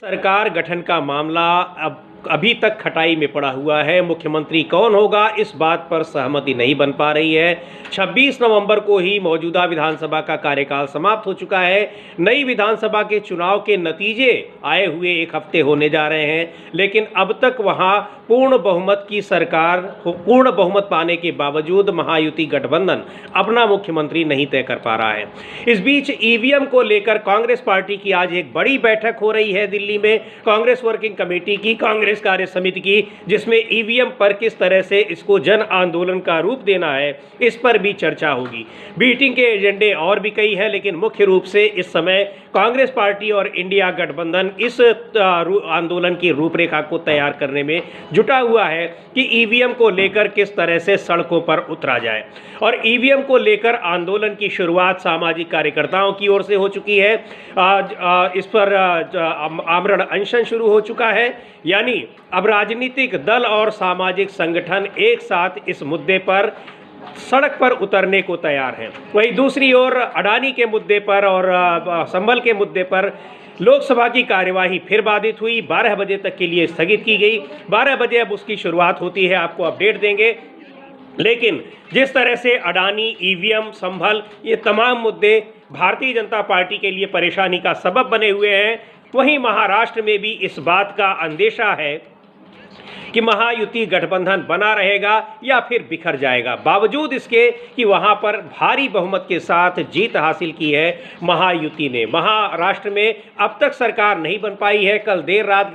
सरकार गठन का मामला अब अभी तक खटाई में पड़ा हुआ है। मुख्यमंत्री कौन होगा इस बात पर सहमति नहीं बन पा रही है। 26 नवंबर को ही मौजूदा विधानसभा का कार्यकाल समाप्त हो चुका है। नई विधानसभा के चुनाव के नतीजे आए हुए एक हफ्ते होने जा रहे हैं, लेकिन अब तक वहां पूर्ण बहुमत की सरकार, पूर्ण बहुमत पाने के बावजूद महायुति गठबंधन अपना मुख्यमंत्री नहीं तय कर पा रहा है। इस बीच ईवीएम को लेकर कांग्रेस पार्टी की आज एक बड़ी बैठक हो रही है दिल्ली में, कांग्रेस वर्किंग कमेटी की, कांग्रेस कार्य समिति की, जिसमें ईवीएम पर किस तरह से इसको जन आंदोलन का रूप देना है इस पर भी चर्चा होगी। मीटिंग के एजेंडे और भी कई है, लेकिन मुख्य रूप से इस समय कांग्रेस पार्टी और इंडिया गठबंधन इस आंदोलन की रूपरेखा को तैयार करने में जुटा हुआ है कि ईवीएम को लेकर किस तरह से सड़कों पर उतरा जाए। और ईवीएम को लेकर आंदोलन की शुरुआत सामाजिक कार्यकर्ताओं की ओर से हो चुकी है। इस पर आमरण अनशन शुरू हो चुका है, यानी अब राजनीतिक दल और सामाजिक संगठन एक साथ इस मुद्दे पर सड़क पर उतरने को तैयार हैं। वहीं दूसरी ओर अडानी के मुद्दे पर और संभल के मुद्दे पर लोकसभा की कार्यवाही फिर बाधित हुई, 12 बजे तक के लिए स्थगित की गई। 12 बजे अब उसकी शुरुआत होती है, आपको अपडेट देंगे। लेकिन जिस तरह से अडानी, ईवीएम, संभल, ये तमाम मुद्दे भारतीय जनता पार्टी के लिए परेशानी का सबब बने हुए हैं, वहीं महाराष्ट्र में भी इस बात का अंदेशा है कि महायुति गठबंधन बना रहेगा या फिर बिखर जाएगा, बावजूद इसके कि वहां पर भारी बहुमत के साथ जीत हासिल की है महायुति ने। महाराष्ट्र में अब तक सरकार नहीं बन पाई है। कल देर रात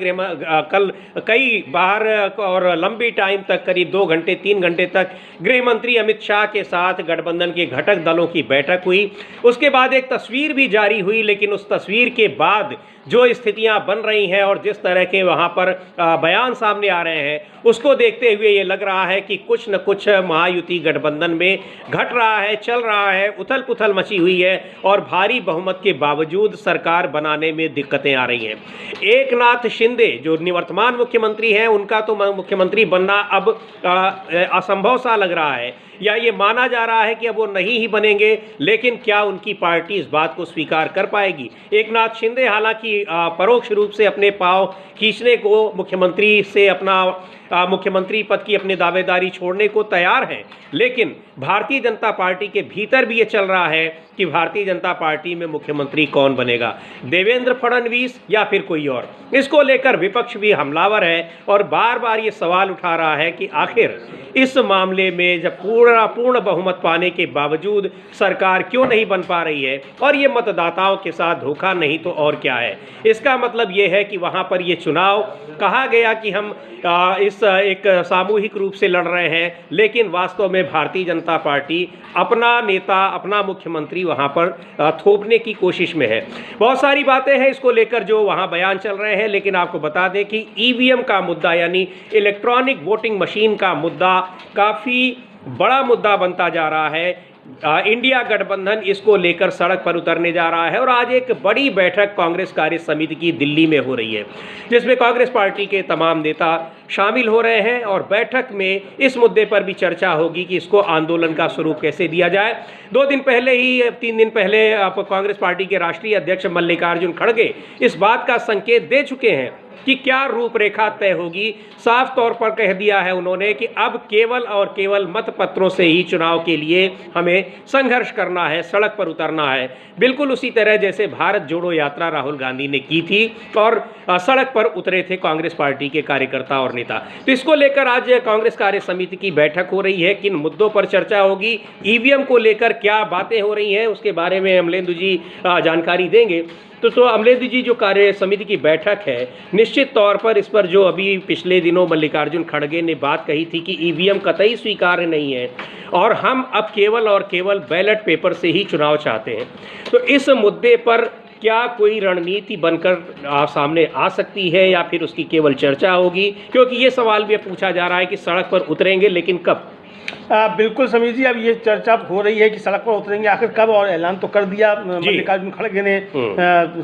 कल कई बार और लंबी टाइम तक, करीब 2 घंटे 3 घंटे तक गृह मंत्री अमित शाह के साथ गठबंधन के घटक दलों की बैठक हुई। उसके बाद एक तस्वीर भी जारी हुई, लेकिन उस तस्वीर के बाद जो स्थितियां बन रही हैं और जिस तरह के वहां पर बयान सामने आ रहे हैं, उसको देखते हुए ये लग रहा है कि कुछ न कुछ महायुति गठबंधन में घट रहा है, चल रहा है, उथल पुथल मची हुई है और भारी बहुमत के बावजूद सरकार बनाने में दिक्कतें आ रही हैं। एकनाथ शिंदे जो निवर्तमान मुख्यमंत्री हैं, उनका तो मुख्यमंत्री बनना अब असंभव सा लग रहा है, या ये माना जा रहा है कि अब वो नहीं ही बनेंगे। लेकिन क्या उनकी पार्टी इस बात को स्वीकार कर पाएगी? एकनाथ शिंदे हालांकि परोक्ष रूप से अपने पांव खींचने को, मुख्यमंत्री से अपना मुख्यमंत्री पद की अपनी दावेदारी छोड़ने को तैयार हैं, लेकिन भारतीय जनता पार्टी के भीतर भी ये चल रहा है कि भारतीय जनता पार्टी में मुख्यमंत्री कौन बनेगा, देवेंद्र फडणवीस या फिर कोई और। इसको लेकर विपक्ष भी हमलावर है और बार बार ये सवाल उठा रहा है कि आखिर इस मामले में जब पूर्ण बहुमत पाने के बावजूद सरकार क्यों नहीं बन पा रही है, और ये मतदाताओं के साथ धोखा नहीं तो और क्या है। इसका मतलब ये है कि वहाँ पर ये चुनाव कहा गया कि हम इस एक सामूहिक रूप से लड़ रहे हैं, लेकिन वास्तव में भारतीय जनता पार्टी अपना नेता, अपना मुख्यमंत्री वहाँ पर थोपने की कोशिश में है। बहुत सारी बातें हैं इसको लेकर जो वहाँ बयान चल रहे हैं, लेकिन आपको बता दें कि ईवीएम का मुद्दा, यानी इलेक्ट्रॉनिक वोटिंग मशीन का मुद्दा काफ़ी बड़ा मुद्दा बनता जा रहा है। इंडिया गठबंधन इसको लेकर सड़क पर उतरने जा रहा है और आज एक बड़ी बैठक कांग्रेस कार्य समिति की दिल्ली में हो रही है, जिसमें कांग्रेस पार्टी के तमाम नेता शामिल हो रहे हैं और बैठक में इस मुद्दे पर भी चर्चा होगी कि इसको आंदोलन का स्वरूप कैसे दिया जाए। 2 दिन पहले ही, 3 दिन पहले कांग्रेस पार्टी के राष्ट्रीय अध्यक्ष मल्लिकार्जुन खड़गे इस बात का संकेत दे चुके हैं कि क्या रूपरेखा तय होगी। साफ तौर पर कह दिया है उन्होंने कि अब केवल और केवल मतपत्रों से ही चुनाव के लिए हमें संघर्ष करना है, सड़क पर उतरना है, बिल्कुल उसी तरह जैसे भारत जोड़ो यात्रा राहुल गांधी ने की थी और सड़क पर उतरे थे कांग्रेस पार्टी के कार्यकर्ता और नेता। तो इसको लेकर आज कांग्रेस कार्य समिति की बैठक हो रही है। किन मुद्दों पर चर्चा होगी, ईवीएम को लेकर क्या बातें हो रही हैं, उसके बारे में अमलेंदु जी जानकारी देंगे। तो अमलेंदु जी, जो कार्य समिति की बैठक है, निश्चित तौर पर इस पर जो अभी पिछले दिनों मल्लिकार्जुन खड़गे ने बात कही थी कि ईवीएम कतई स्वीकार्य नहीं है और हम अब केवल और केवल बैलेट पेपर से ही चुनाव चाहते हैं, तो इस मुद्दे पर क्या कोई रणनीति बनकर सामने आ सकती है या फिर उसकी केवल चर्चा होगी? क्योंकि ये सवाल भी पूछा जा रहा है कि सड़क पर उतरेंगे, लेकिन कब? बिल्कुल समीर जी, अब ये चर्चा हो रही है कि सड़क पर उतरेंगे, आखिर कब, और ऐलान तो कर दिया मल्लिकार्जुन खड़गे ने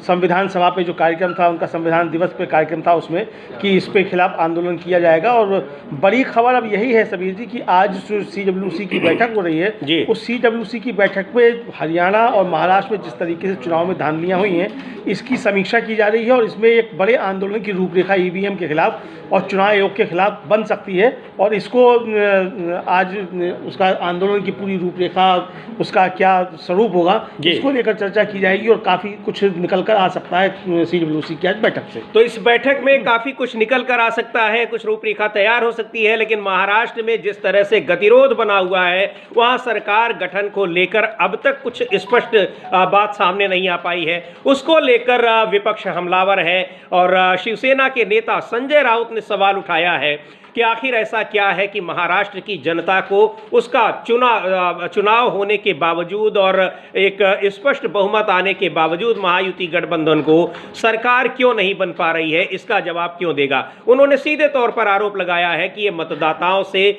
संविधान सभा पे जो कार्यक्रम था, उनका संविधान दिवस पे कार्यक्रम था उसमें, कि इस पे खिलाफ आंदोलन किया जाएगा। और बड़ी खबर अब यही है समीर जी कि आज जो CWC की बैठक हो रही है, उस CWC की बैठक में हरियाणा और महाराष्ट्र में जिस तरीके से चुनाव में धांधलियाँ हुई हैं, इसकी समीक्षा की जा रही है और इसमें एक बड़े आंदोलन की रूपरेखा EVM के खिलाफ और चुनाव आयोग के खिलाफ बन सकती है। और इसको आज उसका आंदोलन की पूरी रूपरेखा, उसका क्या स्वरूप होगा, इसको लेकर चर्चा की जाएगी और काफ़ी कुछ निकल कर आ सकता है CWC की आज बैठक से। तो इस बैठक में काफ़ी कुछ निकल कर आ सकता है, कुछ रूपरेखा तैयार हो सकती है, लेकिन महाराष्ट्र में जिस तरह से गतिरोध बना हुआ है, वहाँ सरकार गठन को लेकर अब तक कुछ स्पष्ट बात सामने नहीं आ पाई है। उसको लेकर विपक्ष हमलावर है और शिवसेना के नेता संजय राउत ने सवाल उठाया है कि आखिर ऐसा क्या है कि महाराष्ट्र की जनता को उसका चुनाव होने के बावजूद और एक स्पष्ट बहुमत आने के बावजूद महायुति गठबंधन को सरकार क्यों नहीं बन पा रही है, इसका जवाब क्यों देगा। उन्होंने सीधे तौर पर आरोप लगाया है कि ये मतदाताओं से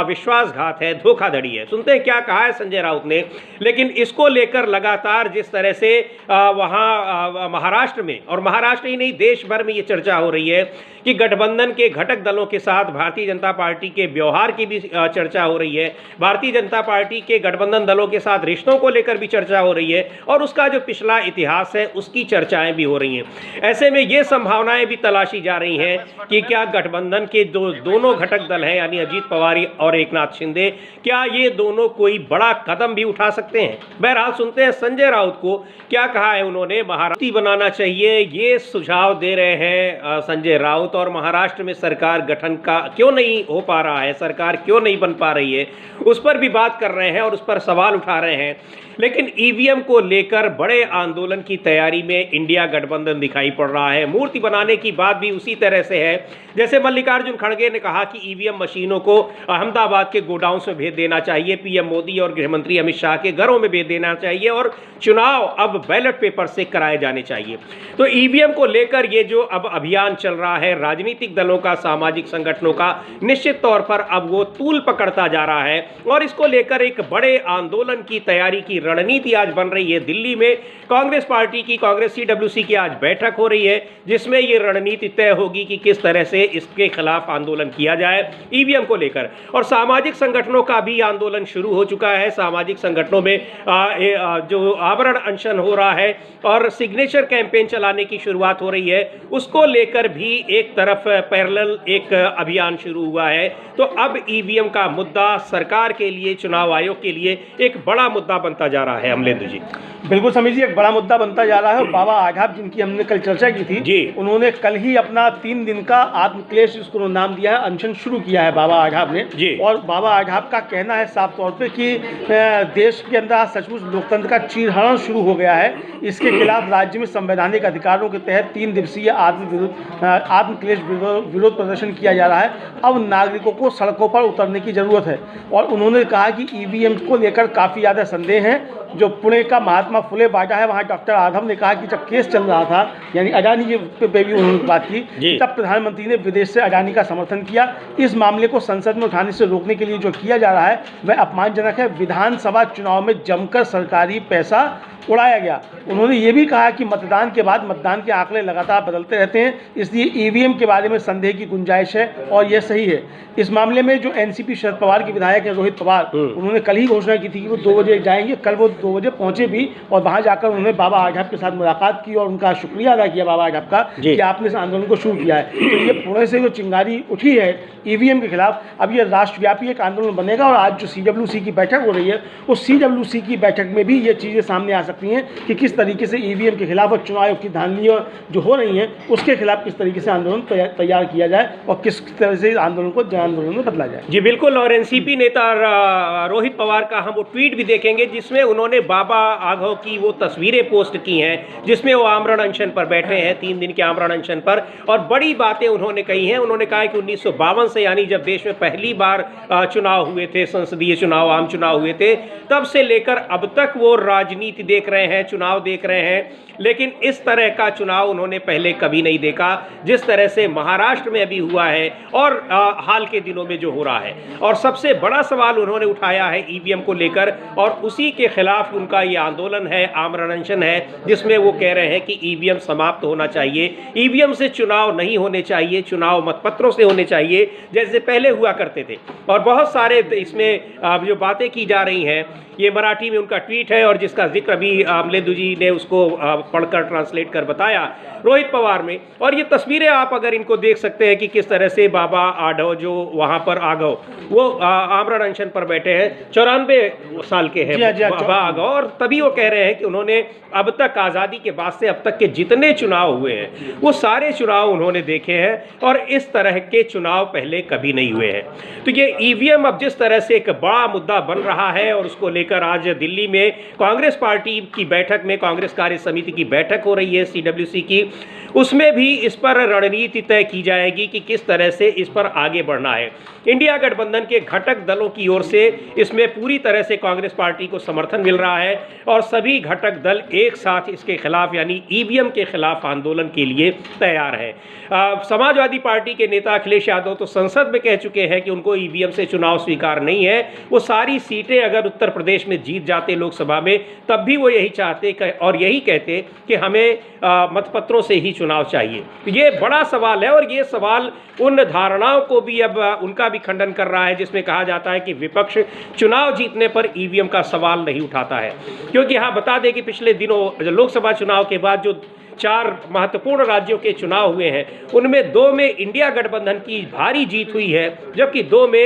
विश्वासघात है, धोखाधड़ी है। सुनते हैं क्या कहा है संजय राउत ने। लेकिन इसको लेकर लगातार जिस तरह से वहाँ महाराष्ट्र में, और महाराष्ट्र ही नहीं देश भर में ये चर्चा हो रही है कि गठबंधन के घटक दलों के साथ भारतीय जनता पार्टी के व्यवहार की भी चर्चा हो रही है, भारतीय जनता पार्टी के गठबंधन दलों के साथ रिश्तों को लेकर भी चर्चा हो रही है और उसका जो पिछला इतिहास है उसकी चर्चाएं भी हो रही हैं। ऐसे में ये संभावनाएं भी तलाशी जा रही हैं कि क्या गठबंधन के दोनों घटक दल हैं, यानी अजीत पवार और एकनाथ शिंदे, क्या ये दोनों कोई बड़ा कदम भी उठा सकते हैं। बहरहाल सुनते हैं संजय राउत को क्या कहा है उन्होंने। महाराष्ट्र बनाना चाहिए ये सुझाव दे रहे हैं संजय राउत, और महाराष्ट्र में सरकार गठन का क्यों नहीं हो पा रहा है, सरकार क्यों नहीं बन पा रही है, उस पर भी बात कर रहे हैं और उस पर सवाल उठा रहे हैं। लेकिन EVM को लेकर बड़े आंदोलन की तैयारी में इंडिया गठबंधन दिखाई पड़ रहा है। मूर्ति बनाने की बात भी उसी तरह से है जैसे मल्लिकार्जुन खड़गे ने कहा कि EVM मशीनों को अहमदाबाद के गोडाउन्स में भेज देना चाहिए, PM मोदी और गृह मंत्री अमित शाह के घरों में भेज देना चाहिए और चुनाव अब बैलेट पेपर से कराए जाने चाहिए। तो EVM को लेकर ये जो अब अभियान चल रहा है राजनीतिक दलों का, सामाजिक संगठनों का, निश्चित तौर पर अब वो तूल पकड़ता जा रहा है और इसको लेकर एक बड़े आंदोलन की तैयारी की रणनीति आज बन रही है। दिल्ली में कांग्रेस पार्टी की, कांग्रेस CWC की आज बैठक हो रही है जिसमें ये रणनीति तय होगी कि किस तरह से इसके खिलाफ आंदोलन किया जाए EVM को लेकर। और सामाजिक संगठनों का भी आंदोलन शुरू हो चुका है। सामाजिक संगठनों में जो आवरण अनशन हो रहा है और सिग्नेचर कैंपेन चलाने की शुरुआत हो रही है, उसको लेकर भी एक तरफ पैरेलल एक अभियान शुरू हुआ है। तो अब EVM का मुद्दा सरकार के लिए, चुनाव आयोग के लिए एक बड़ा मुद्दा बनता जा रहा है। अमलेंदु जी। बिल्कुल समीर जी, एक बड़ा मुद्दा बनता जा रहा है। बाबा आघाब जिनकी हमने कल चर्चा की थी जी, उन्होंने कल ही अपना 3 दिन का आत्मक्लेश, इसको नाम दिया है, अनशन शुरू किया है बाबा आघाब ने जी। और बाबा आघाब का कहना है साफ तौर पे कि देश के अंदर सचमुच लोकतंत्र का चीरहरण शुरू हो गया है। इसके खिलाफ राज्य में संवैधानिक अधिकारों के तहत 3 दिवसीय आत्मक्लेश विरोध प्रदर्शन किया जा रहा है। अब नागरिकों को सड़कों पर उतरने की जरूरत है और उन्होंने कहा कि EVM को लेकर काफ़ी ज़्यादा संदेह हैं। जो पुणे का महात्मा फुले बाटा है, वहाँ डॉक्टर आधम ने कहा कि जब केस चल रहा था, यानी अडानी जी पे भी उन्होंने बात की, तब प्रधानमंत्री ने विदेश से अडानी का समर्थन किया। इस मामले को संसद में उठाने से रोकने के लिए जो किया जा रहा है वह अपमानजनक है। विधानसभा चुनाव में जमकर सरकारी पैसा उड़ाया गया। उन्होंने ये भी कहा कि मतदान के बाद मतदान के आंकड़े लगातार बदलते रहते हैं, इसलिए EVM के बारे में संदेह की गुंजाइश है और यह सही है। इस मामले में जो NCP शरद पवार के विधायक हैं रोहित पवार, उन्होंने कल ही घोषणा की थी कि वो 2 बजे जाएंगे। कल वो 2 बजे पहुंचे भी और वहां जाकर उन्होंने बाबा आघाब के साथ मुलाकात की और उनका शुक्रिया अदा किया बाबा आघाब का कि आपने इस आंदोलन को शुरू किया है। तो ये पुणे से जो चिंगारी उठी है EVM के खिलाफ, अब ये राष्ट्रव्यापी एक आंदोलन बनेगा और आज जो CWC की बैठक हो रही है उस CWC की बैठक में भी ये चीज़ें सामने आ सकती हैं कि किस तरीके से EVM के खिलाफ और चुनाव आयोग की धांधलियाँ जो हो रही हैं उसके खिलाफ किस तरीके से आंदोलन तैयार किया जाए और किस तरह से आंदोलन को जन आंदोलन में बदला जाए। जी बिल्कुल। और NCP नेता रोहित पवार का हम वो ट्वीट भी देखेंगे जिसमें उन्होंने उन्होंने बाबा आघव की वो तस्वीरें पोस्ट की हैं जिसमें वो आमरण अनशन पर बैठे हैं, 3 दिन के आमरण अनशन पर, और बड़ी बातें उन्होंने कही हैं। उन्होंने कहा कि 1952 से, यानी जब देश में पहली बार चुनाव हुए थे, संसदीय चुनाव, आम चुनाव हुए थे, तब से लेकर अब तक वो राजनीति देख रहे हैं, चुनाव देख रहे हैं, लेकिन इस तरह का चुनाव उन्होंने पहले कभी नहीं देखा जिस तरह से महाराष्ट्र में अभी हुआ है और हाल के दिनों में जो हो रहा है। और सबसे बड़ा सवाल उन्होंने उठाया है ईवीएम को लेकर, और उसी के खिलाफ उनका ये आंदोलन है, आमरण अनशन है, जिसमें वो कह रहे हैं कि ईवीएम समाप्त होना चाहिए, ईवीएम से चुनाव नहीं होने चाहिए, चुनाव मतपत्रों से होने चाहिए जैसे पहले हुआ करते थे। और बहुत सारे इसमें जो बातें की जा रही हैं, ये मराठी में उनका ट्वीट है और जिसका जिक्र अभी अमलेदु जी ने उसको पढ़कर ट्रांसलेट कर बताया रोहित पवार में। और ये तस्वीरें आप अगर इनको देख सकते हैं कि किस तरह से बाबा आघव जो वहाँ पर आघव वो आमरण अनशन पर बैठे हैं, 94 साल के हैं बाबा आघव, और तभी वो कह रहे हैं कि उन्होंने अब तक आज़ादी के बाद से अब तक के जितने चुनाव हुए हैं वो सारे चुनाव उन्होंने देखे हैं और इस तरह के चुनाव पहले कभी नहीं हुए हैं। तो ये ईवीएम अब जिस तरह से एक बड़ा मुद्दा बन रहा है और उसको लेकर आज दिल्ली में कांग्रेस पार्टी की बैठक में, कांग्रेस कार्य समिति की बैठक हो रही है CWC की, उसमें भी इस पर रणनीति तय की जाएगी कि किस तरह से इस पर आगे बढ़ना है। इंडिया गठबंधन के घटक दलों की ओर से इसमें पूरी तरह से कांग्रेस पार्टी को समर्थन मिल रहा है और सभी घटक दल एक साथ इसके खिलाफ यानी ईवीएम के खिलाफ आंदोलन के लिए तैयार है। समाजवादी पार्टी के नेता अखिलेश यादव तो संसद में कह चुके हैं कि उनको ईवीएम से चुनाव स्वीकार नहीं है। वो सारी सीटें अगर उत्तर प्रदेश में जीत जाते लोकसभा में तब भी वो यही चाहते और यही कहते कि हमें मतपत्रों से ही चुनाव चाहिए। ये बड़ा सवाल है और ये सवाल उन धारणाओं को भी अब उनका भी खंडन कर रहा है जिसमें कहा जाता है कि विपक्ष चुनाव जीतने पर ईवीएम का सवाल नहीं उठाता है। क्योंकि हाँ, बता दें कि पिछले दिनों लोकसभा चुनाव के बाद जो 4 महत्वपूर्ण राज्यों के चुनाव हुए हैं उनमें 2 में इंडिया गठबंधन की भारी जीत हुई है, जबकि 2 में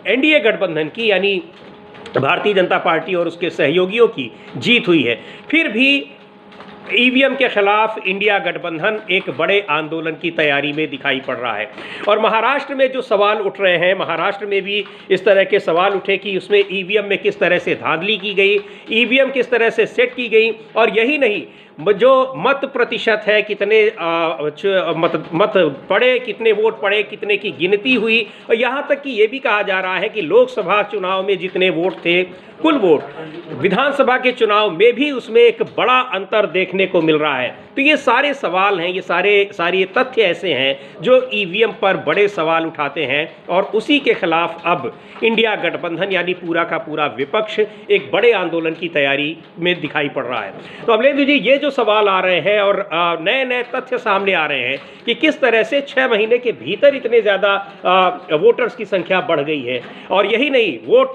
एनडीए गठबंधन की यानी भारतीय जनता पार्टी और उसके सहयोगियों की जीत हुई है। फिर भी ईवीएम के खिलाफ इंडिया गठबंधन एक बड़े आंदोलन की तैयारी में दिखाई पड़ रहा है। और महाराष्ट्र में जो सवाल उठ रहे हैं, महाराष्ट्र में भी इस तरह के सवाल उठे कि उसमें ईवीएम में किस तरह से धांधली की गई, ईवीएम किस तरह से सेट की गई, और यही नहीं जो मत प्रतिशत है, कितने मत पड़े, कितने वोट पड़े, कितने की गिनती हुई, और यहाँ तक कि ये भी कहा जा रहा है कि लोकसभा चुनाव में जितने वोट थे कुल वोट, विधानसभा के चुनाव में भी उसमें एक बड़ा अंतर देखने को मिल रहा है। तो ये सारे सवाल हैं, ये सारे तथ्य ऐसे हैं जो ईवीएम पर बड़े सवाल उठाते हैं और उसी के खिलाफ अब इंडिया गठबंधन यानी पूरा का पूरा विपक्ष एक बड़े आंदोलन की तैयारी में दिखाई पड़ रहा है। तो अमलेदु जी, ये जो सवाल आ रहे हैं और नए नए तथ्य सामने आ रहे हैं कि किस तरह से 6 महीने के भीतर इतने ज़्यादा वोटर्स की संख्या बढ़ गई है, और यही नहीं, वोट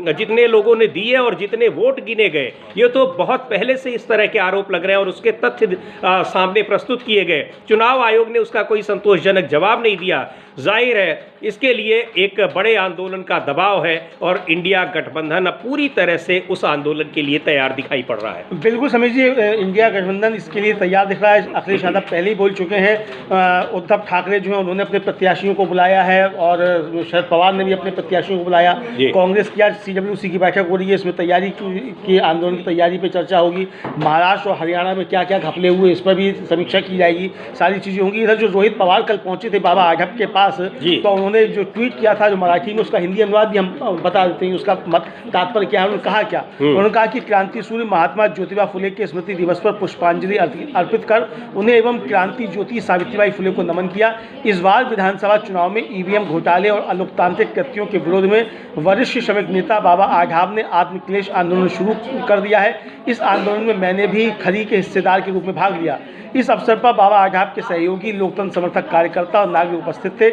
जितने लोगों ने दिए और जितने वोट गिने गए, ये तो बहुत पहले से इस तरह के आरोप लग रहे हैं और उसके तथ्य सामने प्रस्तुत किए गए। चुनाव आयोग ने उसका कोई संतोषजनक जवाब नहीं दिया। जाहिर है इसके लिए एक बड़े आंदोलन का दबाव है और इंडिया गठबंधन अब पूरी तरह से उस आंदोलन के लिए तैयार दिखाई पड़ रहा है। बिल्कुल समझिए, इंडिया गठबंधन इसके लिए तैयार दिख रहा है। अखिलेश यादव पहले ही बोल चुके हैं, उद्धव ठाकरे जो है उन्होंने अपने प्रत्याशियों को बुलाया है और शरद पवार ने भी अपने प्रत्याशियों को बुलाया। कांग्रेस की आज CWC की बैठक हो रही है, इसमें तैयारी की आंदोलन की तैयारी पर चर्चा होगी। महाराष्ट्र और हरियाणा में क्या क्या घपले हुए इस पर भी समीक्षा की जाएगी, सारी चीज़ें होंगी। इधर जो रोहित पवार कल पहुंचे थे बाबा आघव के पास, तो उन्होंने जो ट्वीट किया था जो मराठी में, उसका हिंदी अनुवाद भी हम बता देते हैं, उसका तात्पर्य क्या है। उन्होंने कहा क्या, उन्होंने कहा कि क्रांति सूर्य महात्मा ज्योतिबा फुले के स्मृति दिवस पर पुष्पांजलि अर्पित कर उन्हें एवं क्रांति ज्योति सावित्रीबाई फुले को नमन किया। इस बार विधानसभा चुनाव में ईवीएम घोटाले और अलोकतांत्रिक कृत्यों के विरोध में वरिष्ठ श्रमिक नेता बाबा आघाव ने आत्मक्लेश आंदोलन शुरू कर दिया है। इस आंदोलन में मैंने भी खरी के हिस्सेदार के रूप में भाग लिया। इस अवसर पर बाबा आघाव के सहयोगी, लोकतंत्र समर्थक कार्यकर्ता और नागरिक उपस्थित थे।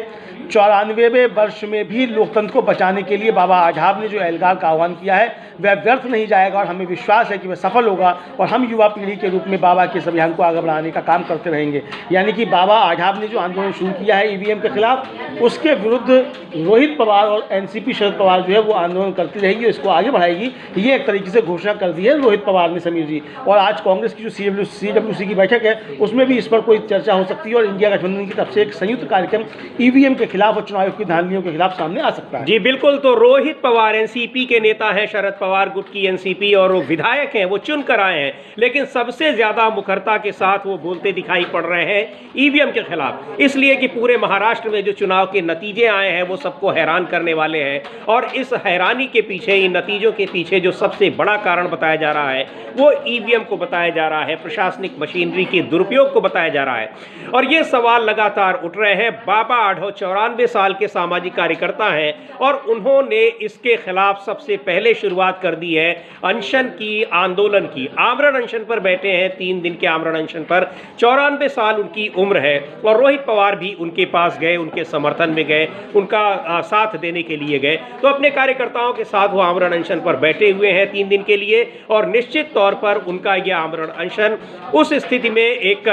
94वें वर्ष में भी लोकतंत्र को बचाने के लिए बाबा आघाव ने जो एल्गार का आह्वान किया है वह व्यर्थ नहीं जाएगा और हमें विश्वास है कि वह सफल होगा और हम युवा पीढ़ी के रूप में बाबा के इस अभियान को आगे बढ़ाने का काम करते रहेंगे। यानी कि बाबा आघाव ने जो आंदोलन शुरू किया है ईवीएम के खिलाफ, उसके विरुद्ध रोहित पवार और एनसीपी शरद पवार जो है वो आंदोलन करती रहेगी, इसको आगे बढ़ाएगी। ये एक तरीके से घोषणा कर दी है रोहित पवार ने, समीर जी। और आज कांग्रेस की जो CWC की बैठक है उसमें भी इस पर कोई चर्चा हो सकती है और इंडिया गठबंधन की तरफ से एक संयुक्त कार्यक्रम ईवीएम के खिलाफ और चुनाव आयोग की धांधलियों के खिलाफ सामने आ सकता है। जी बिल्कुल। तो रोहित पवार एनसीपी के नेता हैं, शरद पवार गुट की एनसीपी, और वो विधायक हैं, वो चुन कर आए हैं, लेकिन सबसे ज्यादा मुखरता के साथ वो बोलते दिखाई पड़ रहे हैं ईवीएम के खिलाफ, इसलिए कि पूरे महाराष्ट्र में जो चुनाव के नतीजे आए हैं वो सबको हैरान करने वाले हैं। और इस हैरानी के पीछे, इन नतीजों के पीछे जो सबसे बड़ा कारण बताया जा रहा है वो ईवीएम को बताया जा रहा है, प्रशासनिक मशीनरी के दुरुपयोग को बताया जा रहा है। और ये सवाल लगातार उठ रहे हैं। बाबा आढो 94 साल के सामाजिक कार्यकर्ता हैं और उन्होंने इसके खिलाफ सबसे पहले शुरुआत कर दी है अनशन की, आंदोलन की। आमरण अनशन पर बैठे हैं, 3 दिन के आमरण अनशन पर। 94 साल उनकी उम्र है और रोहित पवार भी उनके पास गए, उनके समर्थन में गए, उनका साथ देने के लिए गए। तो अपने कार्यकर्ताओं के साथ वो आमरण अनशन पर बैठे हुए हैं 3 दिन के लिए। और निश्चित तौर पर उनका यह आमरण अनशन उस स्थिति में एक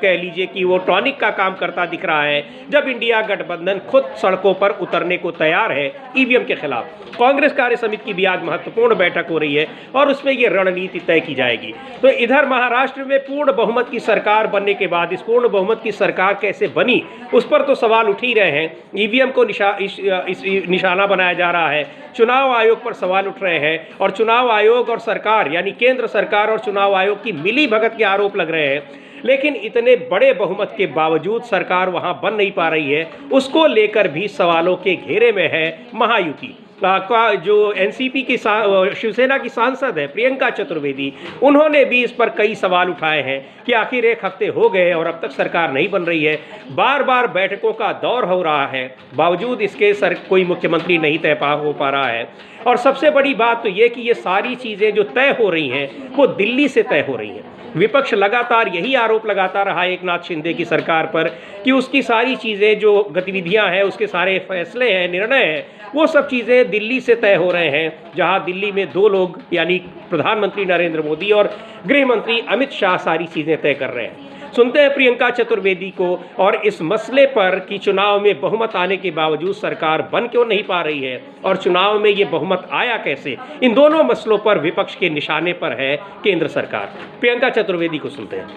कह लीजिए कि वो टॉनिक का काम करता दिख रहा है जब इंडिया गठबंधन खुद सड़कों पर उतरने को तैयार है ईवीएम के खिलाफ। कांग्रेस कार्य समिति की भी आज महत्वपूर्ण बैठक हो रही है और उसमें ये रणनीति तय की जाएगी। तो इधर महाराष्ट्र में पूर्ण बहुमत की सरकार बनने के बाद इस पूर्ण बहुमत की सरकार कैसे बनी, उस पर तो सवाल उठ ही रहे हैं। ईवीएम को निशाना बनाया जा रहा है, चुनाव आयोग पर सवाल उठ रहे हैं और चुनाव आयोग और सरकार यानी केंद्र सरकार और चुनाव आयोग की मिली भगत के आरोप लग रहे हैं। लेकिन इतने बड़े बहुमत के बावजूद सरकार वहां बन नहीं पा रही है, उसको लेकर भी सवालों के घेरे में है महायुति का। जो एनसीपी की शिवसेना की सांसद है प्रियंका चतुर्वेदी, उन्होंने भी इस पर कई सवाल उठाए हैं कि आखिर 1 हफ्ते हो गए और अब तक सरकार नहीं बन रही है, बार बार बैठकों का दौर हो रहा है, बावजूद इसके कोई मुख्यमंत्री नहीं तय हो पा रहा है। और सबसे बड़ी बात तो ये कि ये सारी चीज़ें जो तय हो रही हैं वो दिल्ली से तय हो रही हैं। विपक्ष लगातार यही आरोप लगाता रहा है एकनाथ शिंदे की सरकार पर कि उसकी सारी चीज़ें, जो गतिविधियां हैं, उसके सारे फैसले हैं, निर्णय हैं, वो सब चीज़ें दिल्ली से तय हो रहे हैं। जहां दिल्ली में 2 लोग यानी प्रधानमंत्री नरेंद्र मोदी और गृह मंत्री अमित शाह सारी चीज़ें तय कर रहे हैं। सुनते हैं प्रियंका चतुर्वेदी को और इस मसले पर कि चुनाव में बहुमत आने के बावजूद सरकार बन क्यों नहीं पा रही है और चुनाव में ये बहुमत आया कैसे। इन दोनों मसलों पर विपक्ष के निशाने पर है केंद्र सरकार। प्रियंका चतुर्वेदी को सुनते हैं।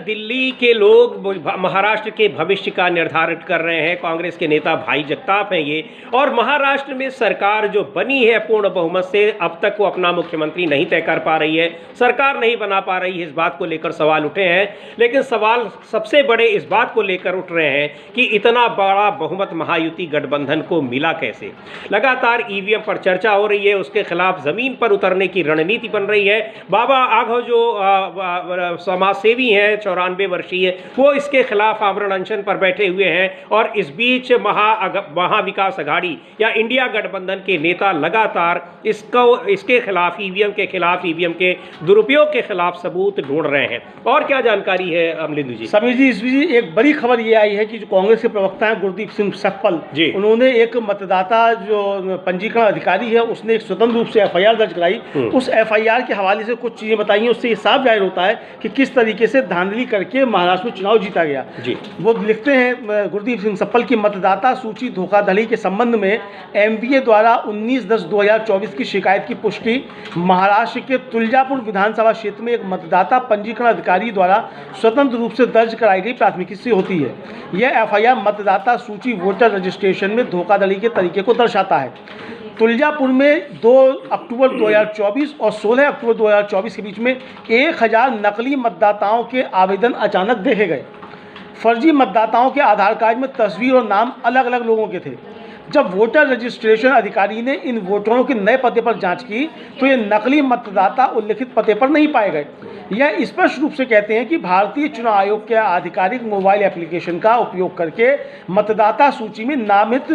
दिल्ली के लोग महाराष्ट्र के भविष्य का निर्धारण कर रहे हैं। कांग्रेस के नेता भाई जगताप हैं ये, और महाराष्ट्र में सरकार जो बनी है पूर्ण बहुमत से, अब तक वो अपना मुख्यमंत्री नहीं तय कर पा रही है, सरकार नहीं बना पा रही है। इस बात को लेकर सवाल उठे हैं, लेकिन सवाल सबसे बड़े इस बात को लेकर उठ रहे हैं कि इतना बड़ा बहुमत महायुति गठबंधन को मिला कैसे। लगातार ईवीएम पर चर्चा हो रही है, उसके खिलाफ जमीन पर उतरने की रणनीति बन रही है। बाबा आघो जो समाज सेवी हैं, 94 वर्षीय, वो इसके खिलाफ आमरण अनशन पर बैठे हुए हैं। और इस बीच महाविकास अघाड़ी या इंडिया गठबंधन के नेता लगातार इसके खिलाफ, ईवीएम के खिलाफ, ईवीएम के दुरुपयोग के खिलाफ सबूत ढूंढ रहे हैं। और क्या जानकारी है अमलिंदु जी? समीर जी, इस बीच एक बड़ी खबर ये आई है कि जो कांग्रेस के प्रवक्ता हैं गुरदीप सिंह सप्पल जी, उन्होंने एक मतदाता जो पंजीकरण अधिकारी है उसने एक स्वतंत्र रूप से एफआईआर दर्ज कराई। उस एफआईआर के हवाले से कुछ चीजें बताई हैं, उससे ये साफ जाहिर होता है कि किस तरीके से धांधली करके महाराष्ट्र में चुनाव जीता गया जी। वो लिखते हैं गुरदीप सिंह सप्पल की मतदाता सूची धोखाधड़ी के संबंध में एमवीए द्वारा 19/10/2024 की शिकायत की पुष्टि महाराष्ट्र के तुलजापुर विधानसभा क्षेत्र में एक मतदाता पंजीकरण अधिकारी द्वारा स्वतंत्र रूप से दर्ज कराई गई प्राथमिकी से होती है। यह एफआईआर मतदाता सूची वोटर रजिस्ट्रेशन में धोखाधड़ी के तरीके को दर्शाता है। तुलजापुर में 2 अक्टूबर 2024 और 16 अक्टूबर 2024 के बीच में 1000 नकली मतदाताओं के आवेदन अचानक देखे गए। फर्जी मतदाताओं के आधार कार्ड में तस्वीर और नाम अलग अलग लोगों के थे। जब वोटर रजिस्ट्रेशन अधिकारी ने इन वोटरों के नए पते पर जांच की तो ये नकली मतदाता उल्लिखित पते पर नहीं पाए गए। यह स्पष्ट रूप से कहते हैं कि भारतीय चुनाव आयोग के आधिकारिक मोबाइल एप्लीकेशन का उपयोग करके मतदाता सूची में नामित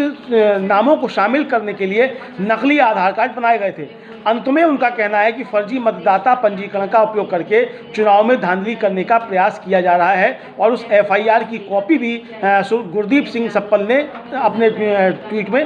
नामों को शामिल करने के लिए नकली आधार कार्ड बनाए गए थे। अंत में उनका कहना है कि फर्जी मतदाता पंजीकरण का उपयोग करके चुनाव में धांधली करने का प्रयास किया जा रहा है। और उस एफआईआर की कॉपी भी गुरदीप सिंह सप्पल ने अपने ट्वीट में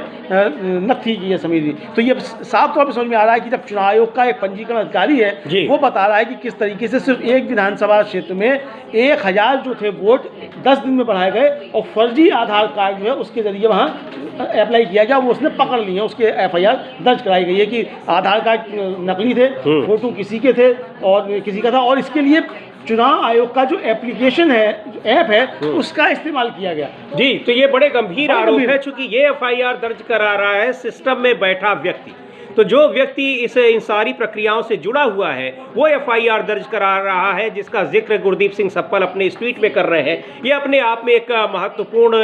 नथी की है समीर जी। तो ये साफ तौर पर समझ में आ रहा है कि जब चुनाव आयोग का एक पंजीकरण अधिकारी है वो बता रहा है कि किस तरीके से सिर्फ एक विधानसभा क्षेत्र में 1000 जो थे वोट 10 दिन में बढ़ाए गए और फर्जी आधार कार्ड जो है उसके जरिए वहाँ अप्लाई किया गया, वो उसने पकड़ लिए, उसके एफआईआर दर्ज कराई गई है कि आधार कार्ड नकली थे, फोटो किसी के थे और किसी का था। और इसके लिए चुनाव आयोग का जो एप्लीकेशन है, ऐप है, उसका इस्तेमाल किया गया। जी, तो ये बड़े गंभीर बड़े आरोप गंभीर। है, चूंकि ये एफआईआर दर्ज करा रहा है सिस्टम में बैठा व्यक्ति। तो जो व्यक्ति इन सारी प्रक्रियाओं से जुड़ा हुआ है वो एफआईआर दर्ज करा रहा है, जिसका जिक्र गुरदीप सिंह सप्पल अपने इस ट्वीट में कर रहे हैं। ये अपने आप में एक महत्वपूर्ण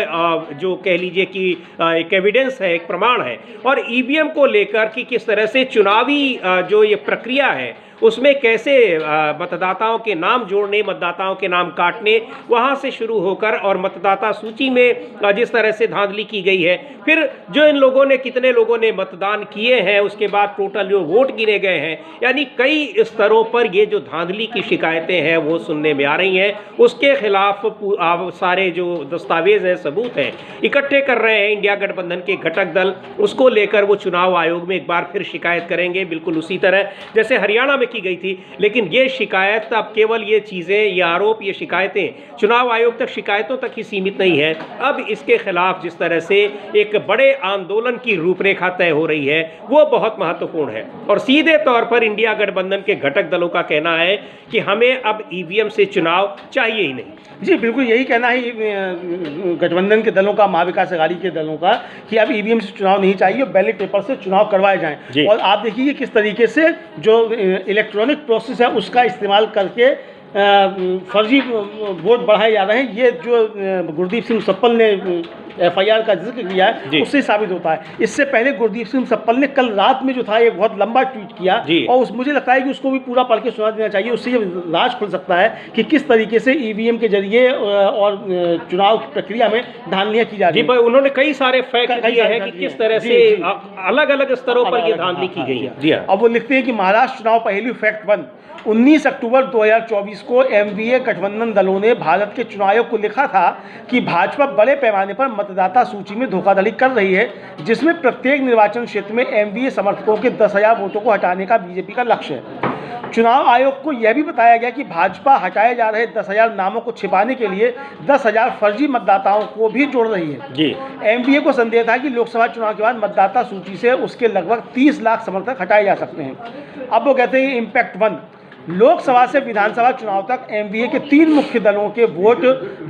जो कह लीजिए कि एक एविडेंस है, एक प्रमाण है। और ईवीएम को लेकर कि किस तरह से चुनावी जो ये प्रक्रिया है उसमें कैसे मतदाताओं के नाम जोड़ने, मतदाताओं के नाम काटने, वहाँ से शुरू होकर और मतदाता सूची में जिस तरह से धांधली की गई है, फिर जो इन लोगों ने, कितने लोगों ने मतदान किए हैं, उसके बाद टोटल जो वोट गिने गए हैं, यानी कई स्तरों पर ये जो धांधली की शिकायतें हैं वो सुनने में आ रही हैं। उसके खिलाफ सारे जो दस्तावेज हैं, सबूत हैं, इकट्ठे कर रहे हैं इंडिया गठबंधन के घटक दल। उसको लेकर वो चुनाव आयोग में एक बार फिर शिकायत करेंगे, बिल्कुल उसी तरह जैसे हरियाणा में की गई थी। लेकिन ये शिकायत अब केवल ये चीज़ें, ये आरोप, ये शिकायतें चुनाव आयोग तक, शिकायतों तक ही सीमित नहीं है। अब इसके खिलाफ जिस तरह से एक बड़े आंदोलन की रूपरेखा तय हो रही है वो बहुत महत्वपूर्ण है। और सीधे तौर पर इंडिया गठबंधन के घटक दलों का कहना है कि हमें अब ईवीएम से चुनाव चाहिए ही नहीं। जी बिल्कुल, यही कहना है गठबंधन के दलों का, महाविकास अघाड़ी के दलों का, कि अब ईवीएम से चुनाव नहीं चाहिए, बैलेट पेपर से चुनाव करवाए जाएं। और आप देखिए किस तरीके से जो इलेक्ट्रॉनिक प्रोसेस है उसका इस्तेमाल करके फर्जी वोट बढ़ाए जा रहे हैं। ये जो गुरदीप सिंह सप्पल ने एफआईआर का जिक्र किया है उससे साबित होता है। इससे पहले गुरदीप सिंह सप्पल ने कल रात में जो था एक बहुत लंबा ट्वीट किया, और मुझे लगता है कि उसको भी पूरा पढ़ के सुना देना चाहिए। उससे ये राज खुल सकता है कि किस तरीके से ईवीएम के जरिए और चुनाव की प्रक्रिया में धांधलियाँ की जा रही है। उन्होंने कई सारे फैक्ट दिए हैं कि किस तरह से अलग अलग स्तरों पर ये धांधली की गई है। अब वो लिखते हैं कि महाराष्ट्र चुनाव पहलू फैक्ट 1, 19 अक्टूबर 2024 को एमवीए गठबंधन दलों ने भारत के चुनाव आयोग को लिखा था कि भाजपा बड़े पैमाने पर मतदाता सूची में धोखाधड़ी कर रही है, जिसमें प्रत्येक निर्वाचन क्षेत्र में एमवीए समर्थकों के 10,000 वोटों को हटाने का बीजेपी का लक्ष्य है। चुनाव आयोग को यह भी बताया गया कि भाजपा हटाए जा रहे 10,000 नामों को छिपाने के लिए 10,000 फर्जी मतदाताओं को भी जोड़ रही है। जी, एमवीए को संदेह था कि लोकसभा चुनाव के बाद मतदाता सूची से उसके लगभग 30 लाख समर्थक हटाए जा सकते हैं। अब वो कहते हैं इम्पैक्ट 1, लोकसभा से विधानसभा चुनाव तक एमवीए के 3 मुख्य दलों के वोट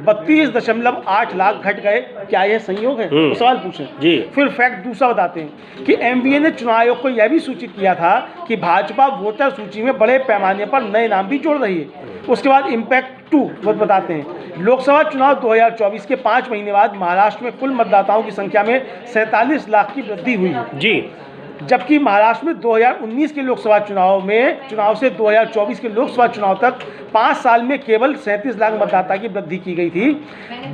32.8 लाख घट गए। क्या यह संयोग है? तो सवाल पूछें जी। फिर फैक्ट दूसरा बताते हैं कि एमवीए ने चुनाव आयोग को यह भी सूचित किया था कि भाजपा वोटर सूची में बड़े पैमाने पर नए नाम भी जोड़ रही है। उसके बाद इम्पैक्ट 2 बताते हैं, लोकसभा चुनाव 2024 के 5 महीने बाद महाराष्ट्र में कुल मतदाताओं की संख्या में 47 लाख की वृद्धि हुई है जी, जबकि महाराष्ट्र में 2019 के लोकसभा चुनाव से 2024 के लोकसभा चुनाव तक 5 साल में केवल 37 लाख मतदाता की वृद्धि की गई थी।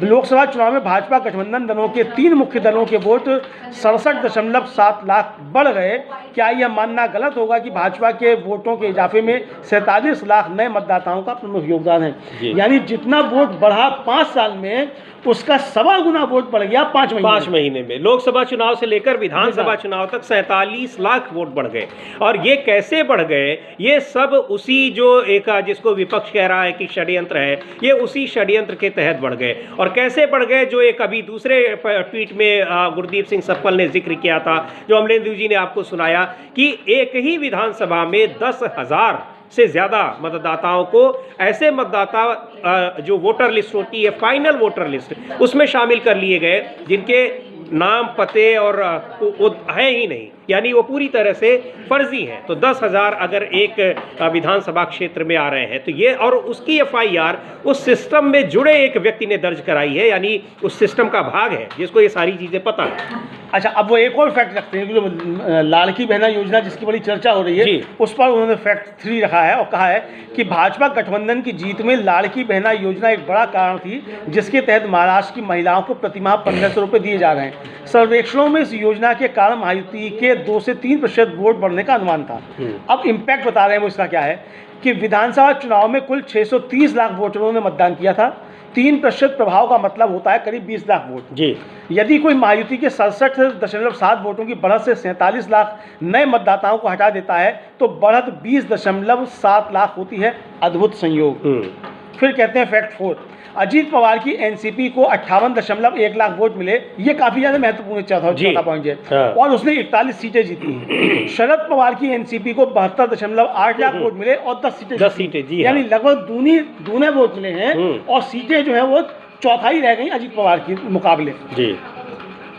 लोकसभा चुनाव में भाजपा गठबंधन दलों के 3 मुख्य दलों के वोट 67.7 लाख बढ़ गए। क्या यह मानना गलत होगा कि भाजपा के वोटों के इजाफे में 47 लाख नए मतदाताओं का प्रमुख योगदान है? यानी जितना वोट बढ़ा 5 साल में, उसका 1.25 गुना वोट बढ़ गया 5 महीने में। लोकसभा चुनाव से लेकर विधानसभा चुनाव तक 47 लाख वोट बढ़ गए। और ये कैसे बढ़ गए? ये सब उसी जो एक जिसको विपक्ष कह रहा है कि षड्यंत्र है, ये उसी षड्यंत्र के तहत बढ़ गए। और कैसे बढ़ गए, जो एक अभी दूसरे ट्वीट में गुरदीप सिंह सप्पल ने जिक्र किया था, जो अमलेंदु जी ने आपको सुनाया, कि एक ही विधानसभा में 10,000 से ज़्यादा मतदाताओं को, ऐसे मतदाता जो वोटर लिस्ट होती है, फाइनल वोटर लिस्ट, उसमें शामिल कर लिए गए जिनके नाम, पते और है ही नहीं, यानी वो पूरी तरह से फर्जी हैं। तो 10,000 अगर एक विधानसभा क्षेत्र में आ रहे हैं तो ये, और उसकी एफआईआर उस सिस्टम में जुड़े एक व्यक्ति ने दर्ज कराई है, यानी उस सिस्टम का भाग है जिसको ये सारी चीज़ें पता है। अच्छा, अब वो एक और फैक्ट रखते हैं कि जो लाड़की बहना योजना जिसकी बड़ी चर्चा हो रही है, उस पर उन्होंने फैक्ट 3 रखा है और कहा है कि भाजपा गठबंधन की जीत में लाड़की बहना योजना एक बड़ा कारण थी, जिसके तहत महाराष्ट्र की महिलाओं को प्रतिमाह 1,500 रुपये दिए जा रहे हैं। सर्वेक्षणों में इस योजना के कारण महायुति के 2 से 3% वोट बढ़ने का अनुमान था। अब इम्पैक्ट बता रहे हैं वो इसका क्या है कि विधानसभा चुनाव में कुल 630 लाख वोटरों ने मतदान किया था। 3% प्रभाव का मतलब होता है करीब 20 लाख वोट जी। यदि कोई महायुति के 67.7 वोटों की बढ़त से 47 लाख नए मतदाताओं को हटा देता है तो बढ़त 20.7 लाख होती है। अद्भुत संयोग। फिर कहते हैं फैक्ट 4, अजीत पवार की एनसीपी को 58.1 लाख वोट मिले, ये काफी ज्यादा महत्वपूर्ण चौथा पॉइंट है। हाँ। और उसने 41 सीटें जीती हैं। शरद पवार की एनसीपी को 72.8 लाख वोट मिले और 10 सीटें जी, यानी लगभग दूने वोट मिले हैं और सीटें जो है वो चौथाई रह गई अजीत पवार के मुकाबले जी।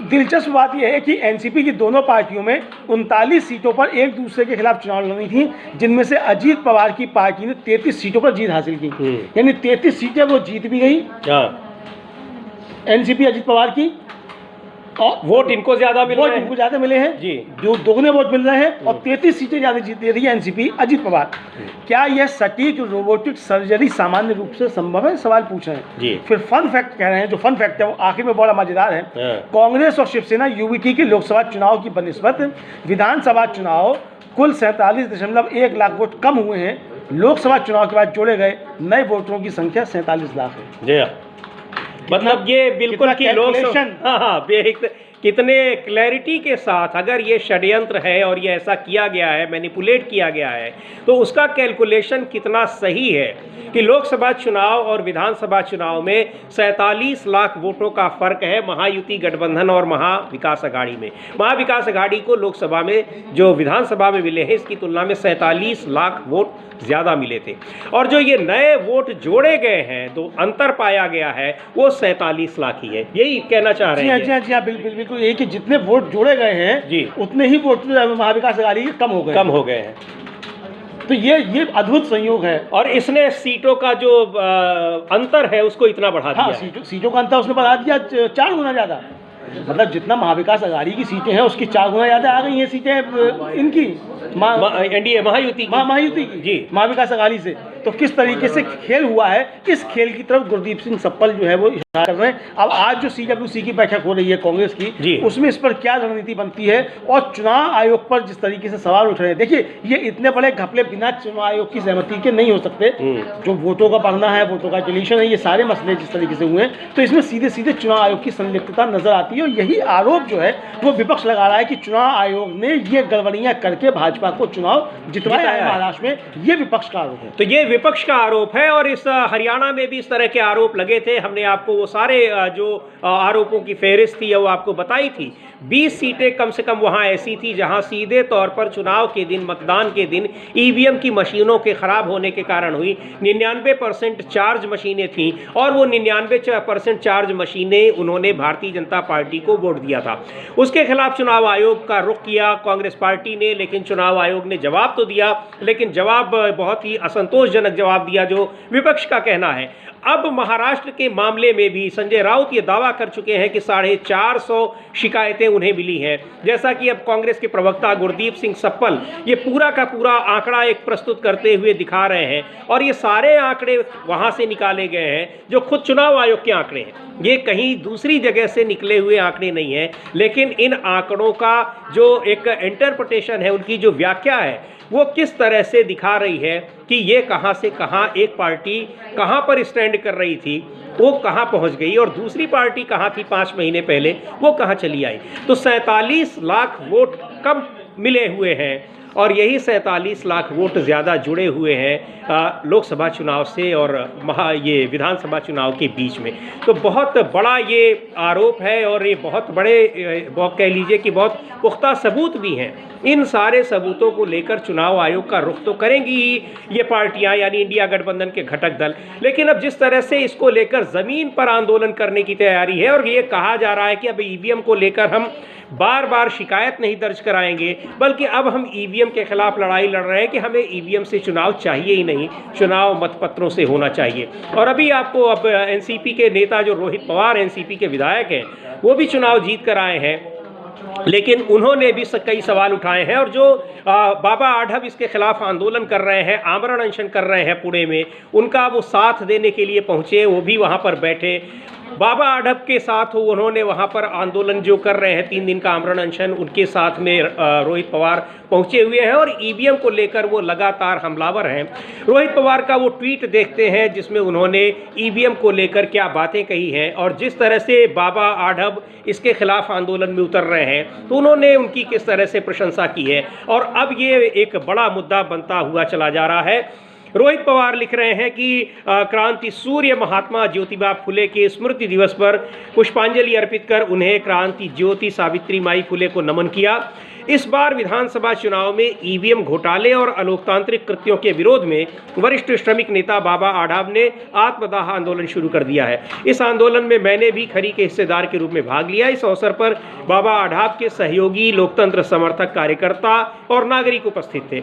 दिलचस्प बात यह है कि एनसीपी की दोनों पार्टियों में 39 सीटों पर एक दूसरे के खिलाफ चुनाव लड़ी थी, जिनमें से अजीत पवार की पार्टी ने 33 सीटों पर जीत हासिल की, यानी 33 सीटें वो जीत भी गई एनसीपी अजीत पवार की, और वोट इनको ज्यादा मिले हैं जी, जो दोगुने वोट मिल रहे हैं और 33 सीटें ज्यादा जीत दे रही है एनसीपी अजीत पवार। क्या यह सटीक रोबोटिक सर्जरी सामान्य रूप से संभव है, सवाल पूछ रहे हैं जी। फिर फन फैक्ट कह रहे हैं, जो फन फैक्ट है वो आखिर में बड़ा मजेदार है। कांग्रेस और शिवसेना यूवीकी के लोकसभा चुनाव की बनिस्बत विधानसभा चुनाव कुल 47.1 लाख वोट कम हुए हैं। लोकसभा चुनाव के बाद जोड़े गए नए वोटरों की संख्या 47 लाख है। मतलब ये बिल्कुल कि लोग कैलकुलेशन कितने क्लैरिटी के साथ अगर ये षड्यंत्र है और ये ऐसा किया गया है, मैनिपुलेट किया गया है, तो उसका कैलकुलेशन कितना सही है कि लोकसभा चुनाव और विधानसभा चुनाव में 47 लाख वोटों का फर्क है महायुति गठबंधन और महाविकास अघाड़ी में। महाविकास अघाड़ी को लोकसभा में जो विधानसभा में मिले हैं इसकी तुलना में 47 लाख वोट ज़्यादा मिले थे, और जो ये नए वोट जोड़े गए हैं तो अंतर पाया गया है वो 47 लाख ही है। यही कहना चाह रहे हैं। जी हाँ, बिल्कुल यही कि जितने वोट जोड़े गए हैं जी उतने ही वोट महाविकास अघाड़ी के कम हो गए हैं। तो ये अद्भुत संयोग है, और इसने सीटों का जो अंतर है उसको इतना बढ़ा दिया। सीटों का अंतर उसने बढ़ा दिया 4 गुना ज़्यादा। मतलब जितना महाविकास अघाड़ी की सीटें हैं उसकी 4 गुना ज़्यादा आ गई हैं सीटें इनकी एनडीए महायुति की जी महाविकास अघाड़ी से। तो किस तरीके से खेल हुआ है, इस खेल की तरफ गुरदीप सिंह सप्पल जो है वो इशारा कर रहे हैं। अब आज जो CWC की बैठक हो रही है कांग्रेस की, उसमें इस पर क्या रणनीति बनती है और चुनाव आयोग पर जिस तरीके से सवाल उठ रहे हैं, देखिए ये इतने बड़े घपले बिना चुनाव आयोग की सहमति के नहीं हो सकते। जो वोटों का बढ़ना है, वोटों का डिलीशन है, ये सारे मसले जिस तरीके से हुए हैं, तो इसमें सीधे सीधे चुनाव आयोग की संलिप्तता नजर आती है। और यही आरोप जो है वो विपक्ष लगा रहा है कि चुनाव आयोग ने ये गड़बड़ियां करके भाजपा को चुनाव जितवाया है महाराष्ट्र में। ये विपक्ष का आरोप है। तो ये विपक्ष का आरोप है, और इस हरियाणा में भी इस तरह के आरोप लगे थे। हमने आपको वो सारे जो आरोपों की फेहरिस्त थी वो आपको बताई थी। 20 सीटें कम से कम वहाँ ऐसी थी जहाँ सीधे तौर पर चुनाव के दिन, मतदान के दिन ईवीएम की मशीनों के ख़राब होने के कारण हुई। 99% चार्ज मशीनें थीं, और वो 99% चार्ज मशीनें उन्होंने भारतीय जनता पार्टी को वोट दिया था। उसके खिलाफ चुनाव आयोग का रुख किया कांग्रेस पार्टी ने, लेकिन चुनाव आयोग ने जवाब तो दिया, लेकिन जवाब बहुत ही असंतोषजनक जवाब दिया, जो विपक्ष का कहना है। अब महाराष्ट्र के मामले में भी संजय राउत ये दावा कर चुके हैं कि 450 शिकायतें उन्हें मिली हैं। जैसा कि अब कांग्रेस के प्रवक्ता गुरदीप सिंह सप्पल ये पूरा का पूरा आंकड़ा एक प्रस्तुत करते हुए दिखा रहे हैं, और ये सारे आंकड़े वहां से निकाले गए हैं जो खुद चुनाव आयोग के आंकड़े हैं। ये कहीं दूसरी जगह से निकले हुए आंकड़े नहीं हैं, लेकिन इन आंकड़ों का जो एक इंटरप्रिटेशन है, उनकी जो व्याख्या है, वो किस तरह से दिखा रही है कि ये कहाँ से कहाँ एक पार्टी कहाँ पर स्टैंड कर रही थी, वो कहाँ पहुँच गई, और दूसरी पार्टी कहाँ थी 5 महीने पहले, वो कहाँ चली आई। तो 47 लाख वोट कम मिले हुए हैं, और यही 47 लाख वोट ज़्यादा जुड़े हुए हैं लोकसभा चुनाव से और ये विधानसभा चुनाव के बीच में। तो बहुत बड़ा ये आरोप है, और ये बहुत बड़े कह लीजिए कि बहुत पुख्ता सबूत भी हैं। इन सारे सबूतों को लेकर चुनाव आयोग का रुख तो करेंगी ही ये पार्टियां, यानी इंडिया गठबंधन के घटक दल। लेकिन अब जिस तरह से इसको लेकर ज़मीन पर आंदोलन करने की तैयारी है, और ये कहा जा रहा है कि अब ईवीएम को लेकर हम बार बार शिकायत नहीं दर्ज कराएंगे, बल्कि अब हम ईवीएम के खिलाफ लड़ाई लड़ रहे हैं कि हमें ईवीएम से चुनाव चाहिए ही नहीं, चुनाव मतपत्रों से होना चाहिए। और अभी आपको अब एनसीपी के नेता जो रोहित पवार एनसीपी के विधायक हैं, वो भी चुनाव जीत कर आए हैं, लेकिन उन्होंने भी कई सवाल उठाए हैं। और जो बाबा आढव इसके खिलाफ आंदोलन कर रहे हैं, आमरण अनशन कर रहे हैं पुणे में, उनका वो साथ देने के लिए पहुंचे, वो भी वहां पर बैठे। बाबा आढव के साथ उन्होंने वहां पर आंदोलन जो कर रहे हैं 3 दिन का आमरण अनशन, उनके साथ में रोहित पवार पहुंचे हुए हैं, और ईवीएम को लेकर वो लगातार हमलावर हैं। रोहित पवार का वो ट्वीट देखते हैं जिसमें उन्होंने ईवीएम को लेकर क्या बातें कही हैं, और जिस तरह से बाबा आढव इसके खिलाफ आंदोलन में उतर रहे हैं, तो उन्होंने उनकी किस तरह से प्रशंसा की है। और अब ये एक बड़ा मुद्दा बनता हुआ चला जा रहा है। रोहित पवार लिख रहे हैं कि क्रांति सूर्य महात्मा ज्योतिबा फुले के स्मृति दिवस पर पुष्पांजलि अर्पित कर उन्हें क्रांति ज्योति सावित्री माई फुले को नमन किया। इस बार विधानसभा चुनाव में ईवीएम घोटाले और अलोकतांत्रिक कृत्यों के विरोध में वरिष्ठ श्रमिक नेता बाबा आढाव ने आत्मदाह आंदोलन शुरू कर दिया है। इस आंदोलन में मैंने भी खरी के हिस्सेदार के रूप में भाग लिया। इस अवसर पर बाबा आढाव के सहयोगी, लोकतंत्र समर्थक, कार्यकर्ता और नागरिक उपस्थित थे।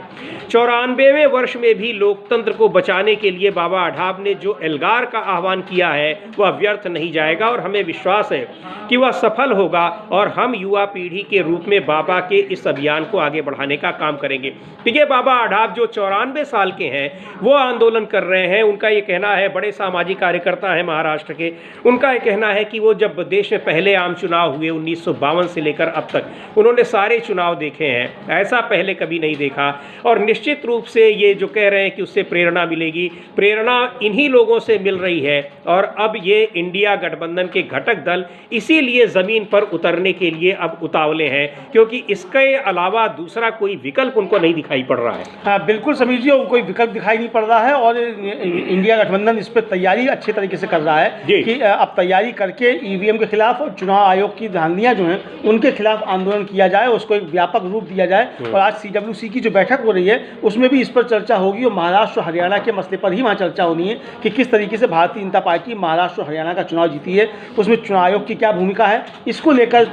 94वें वर्ष में भी लोकतंत्र को बचाने के लिए बाबा आढाव ने जो एल्गार का आह्वान किया है वह व्यर्थ नहीं जाएगा और हमें विश्वास है कि वह सफल होगा और हम युवा पीढ़ी के रूप में बाबा के इस अभियान को आगे बढ़ाने का काम करेंगे। देखिए, बाबा आढाव जो 94 साल के हैं वो आंदोलन कर रहे हैं। उनका ये कहना है, बड़े सामाजिक कार्यकर्ता हैं महाराष्ट्र के, उनका ये कहना है कि वो जब देश में पहले आम चुनाव हुए 1952 से लेकर अब तक उन्होंने सारे चुनाव देखे हैं, ऐसा पहले कभी नहीं देखा। और निश्चित रूप से ये जो कह रहे हैं कि उससे प्रेरणा मिलेगी, प्रेरणा इन्हीं लोगों से मिल रही है। और अब ये इंडिया गठबंधन के घटक दल इसीलिए जमीन पर उतरने के लिए अब उतावले हैं, क्योंकि इसके अलावा दूसरा कोई विकल्प उनको नहीं दिखाई पड़ रहा है। हाँ बिल्कुल समीर जी, कोई विकल्प दिखाई नहीं पड़ रहा है और इंडिया गठबंधन इस पर तैयारी अच्छे तरीके से कर रहा है कि अब तैयारी करके ईवीएम के खिलाफ और चुनाव आयोग की धांधलियां जो हैं उनके खिलाफ आंदोलन किया जाए, उसको एक व्यापक रूप दिया जाए। और आज CWC की जो बैठक हो रही है उसमें भी इस पर चर्चा होगी और महाराष्ट्र और हरियाणा के मसले पर ही वहाँ चर्चा होनी है कि किस तरीके से भारतीय जनता पार्टी महाराष्ट्र और हरियाणा का चुनाव जीती है, उसमें चुनाव आयोग की क्या भूमिका है, इसको लेकर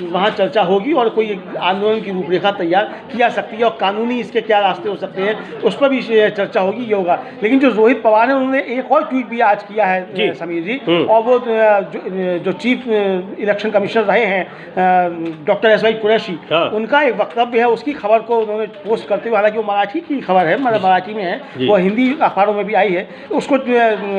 वहाँ चर्चा होगी और कोई आंदोलन की रूपरेखा तैयार की जा सकती है और कानूनी इसके क्या रास्ते हो सकते हैं उस पर भी चर्चा होगी, ये होगा। लेकिन जो रोहित पवार है उन्होंने एक और ट्वीट भी आज किया है समीर जी, और वो जो चीफ इलेक्शन कमिश्नर रहे हैं डॉक्टर SY कुरैशी, उनका एक वक्तव्य है, उसकी खबर को उन्होंने पोस्ट करते हुए, हालांकि वो मराठी की खबर है, मराठी में है, वो हिंदी अखबारों में भी आई है, उसको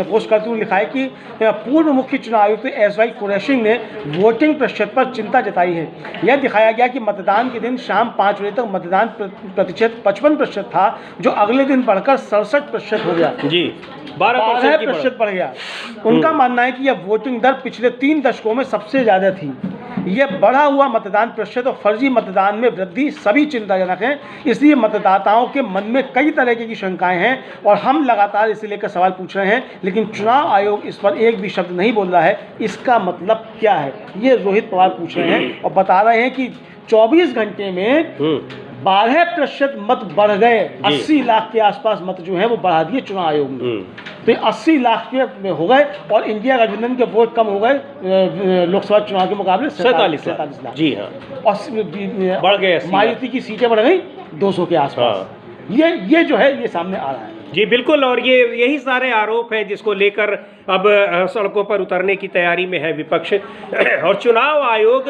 पोस्ट करते हुए लिखा है कि पूर्व मुख्य चुनाव आयुक्त SY कुरैशी ने वोटिंग प्रतिशत पर चिंता जताई है। यह दिखाया गया कि मतदान के दिन शाम 5 बजे तक मतदान प्रतिशत 55% था, जो अगले दिन बढ़कर 67% हो गया जी, 12% बढ़ गया। उनका मानना है कि यह वोटिंग दर पिछले 3 दशकों में सबसे ज़्यादा थी। यह बढ़ा हुआ मतदान प्रतिशत और फर्जी मतदान में वृद्धि सभी चिंताजनक हैं, इसलिए मतदाताओं के मन में कई तरह की शंकाएं हैं और हम लगातार इसे लेकर सवाल पूछ रहे हैं, लेकिन चुनाव आयोग इस पर एक भी शब्द नहीं बोल रहा है। इसका मतलब क्या है, ये रोहित पवार पूछ रहे हैं और बता रहे हैं कि 24 घंटे में 12% मत बढ़ गए, 80 लाख के आसपास मत जो है वो बढ़ा दिए चुनाव आयोग ने। तो 80 लाख के हो गए और इंडिया गठबंधन के वोट कम हो गए लोकसभा चुनाव के मुकाबले 47 लाख जी हाँ, और बढ़ गए, मायावती की सीटें बढ़ गई 200 के आसपास। ये जो है ये सामने आ रहा है जी बिल्कुल। और यही सारे आरोप हैं जिसको लेकर अब सड़कों पर उतरने की तैयारी में है विपक्ष। और चुनाव आयोग